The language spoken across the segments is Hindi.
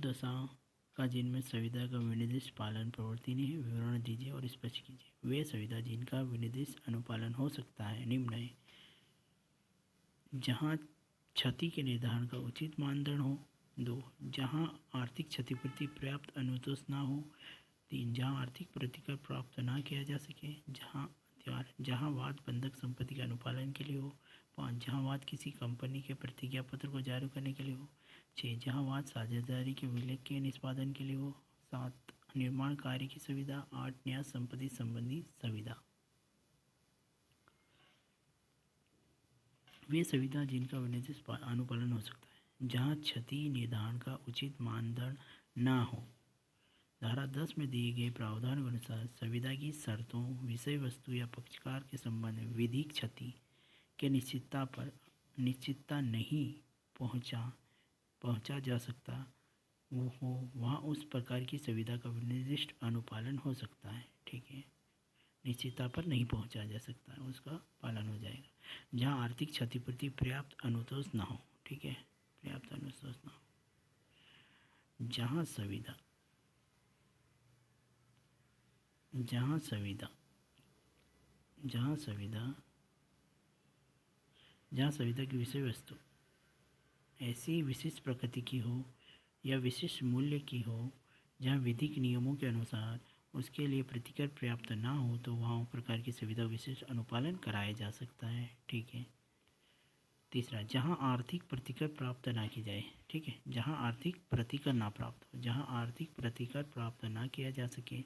दशा का जिनमें संविदा का विनिर्दिष्ट पालन प्रवृत्ति नहीं है, विवरण दीजिए और स्पष्ट कीजिए। वे संविदा जिनका विनिर्दिष्ट अनुपालन हो सकता है निम्न है। जहाँ क्षति के निर्धारण का उचित मानदंड हो। 2, जहाँ आर्थिक क्षतिपूर्ति पर्याप्त अनुतोष ना हो। 3, जहाँ आर्थिक प्रतिकर प्राप्त ना किया जा सके। जहाँ वाद बंधक संपत्ति के अनुपालन के लिए हो। 5, जहाँ वाद किसी कंपनी के प्रतिज्ञा पत्र को जारी करने के लिए हो। 6, जहाँ वाद साझेदारी के विलेख के निष्पादन के लिए हो। 7, निर्माण कार्य की सुविधा। 8, न्यास संपत्ति संबंधी सुविधा। वे सुविधा जिनका विनिर्दिष्ट अनुपालन हो सकता है। जहाँ क्षति निर्धारण का उचित मानदंड ना हो। धारा 10 में दिए गए प्रावधान के अनुसार संविदा की शर्तों, विषय वस्तु या पक्षकार के संबंध में विधिक क्षति के निश्चितता नहीं पहुंचा जा सकता वो हो, वहाँ उस प्रकार की संविदा का विनिर्दिष्ट अनुपालन हो सकता है। ठीक है, निश्चितता पर नहीं पहुंचा जा सकता है, उसका पालन हो जाएगा। जहाँ आर्थिक क्षतिपूर्ति पर्याप्त अनुतोष ना हो। ठीक है, पर्याप्त अनुतोष ना हो। जहाँ संविदा की विषय वस्तु ऐसी विशिष्ट प्रकृति की हो या विशिष्ट मूल्य की हो, जहाँ विधिक नियमों के अनुसार उसके लिए प्रतिकर पर्याप्त ना हो, तो वहाँ प्रकार की सुविधा विशिष्ट अनुपालन कराया जा सकता है। ठीक है। तीसरा, जहाँ आर्थिक प्रतिकर प्राप्त ना की जाए। ठीक है, जहाँ आर्थिक प्रतिकर ना प्राप्त हो, जहाँ आर्थिक प्रतिकर प्राप्त ना किया जा सके,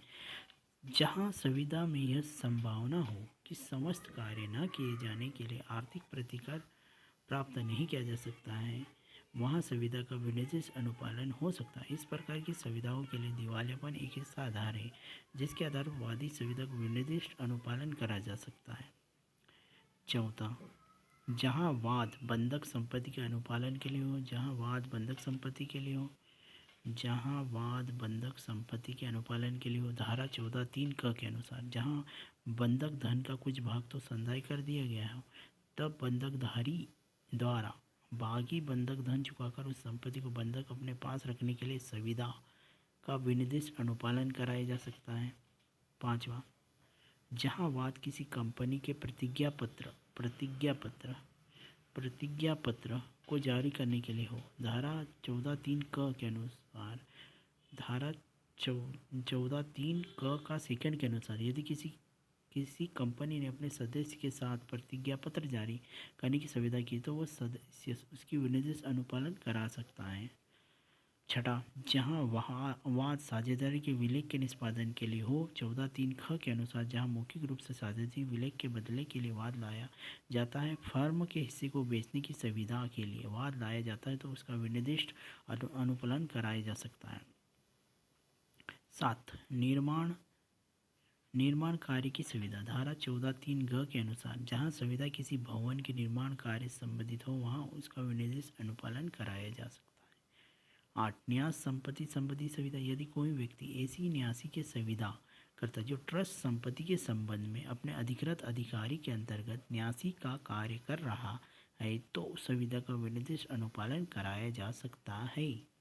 जहाँ संविदा में यह संभावना हो कि समस्त कार्य न किए जाने के लिए आर्थिक प्रतिकर प्राप्त नहीं किया जा सकता है, वहाँ संविदा का विनिर्दिष्ट अनुपालन हो सकता है। इस प्रकार की संविदाओं के लिए दिवालियापन एक ऐसा आधार है जिसके आधार पर वादी संविदा को विनिर्दिष्ट अनुपालन करा जा सकता है। चौथा, जहाँ वाद बंधक संपत्ति के अनुपालन के लिए हो। जहाँ वाद बंधक संपत्ति के लिए हो। जहाँ वाद बंधक संपत्ति के अनुपालन के लिए हो। धारा 14(3) क के अनुसार जहाँ बंधक धन का कुछ भाग तो संदाय कर दिया गया हो, तब बंधकधारी द्वारा बागी बंधक धन चुकाकर उस संपत्ति को बंधक अपने पास रखने के लिए संविदा का विनिर्दिष्ट अनुपालन कराया जा सकता है। 5वां, जहाँ वाद किसी कंपनी के प्रतिज्ञा पत्र को जारी करने के लिए हो। धारा 14(3) क के अनुसार धारा 14(3) क का सेकंड के अनुसार यदि किसी कंपनी ने अपने सदस्य के साथ प्रतिज्ञा पत्र जारी करने की सुविधा की, तो वह सदस्य उसकी विनिर्दिष्ट अनुपालन करा सकता है। छठा, जहाँ वाद साझेदारी के विलेख के निष्पादन के लिए हो। 14(3) ख के अनुसार जहाँ मौखिक रूप से साझेदारी विलेख के बदले के लिए वाद लाया जाता है, फर्म के हिस्से को बेचने की सुविधा के लिए वाद लाया जाता है, तो उसका विनिर्दिष्ट अनुपालन कराया जा सकता है। 7, निर्माण कार्य की सुविधा। धारा 14(3) ग के अनुसार जहाँ सुविधा किसी भवन के निर्माण कार्य से संबंधित हो, वहाँ उसका विनिर्दिष्ट अनुपालन कराया जा सकता है। 8, न्यास संपत्ति संबंधी सुविधा। यदि कोई व्यक्ति ऐसी न्यासी की सुविधा करता जो ट्रस्ट संपत्ति के संबंध में अपने अधिकृत अधिकारी के अंतर्गत न्यासी का कार्य कर रहा है, तो उस सुविधा का विनिर्दिष्ट अनुपालन कराया जा सकता है।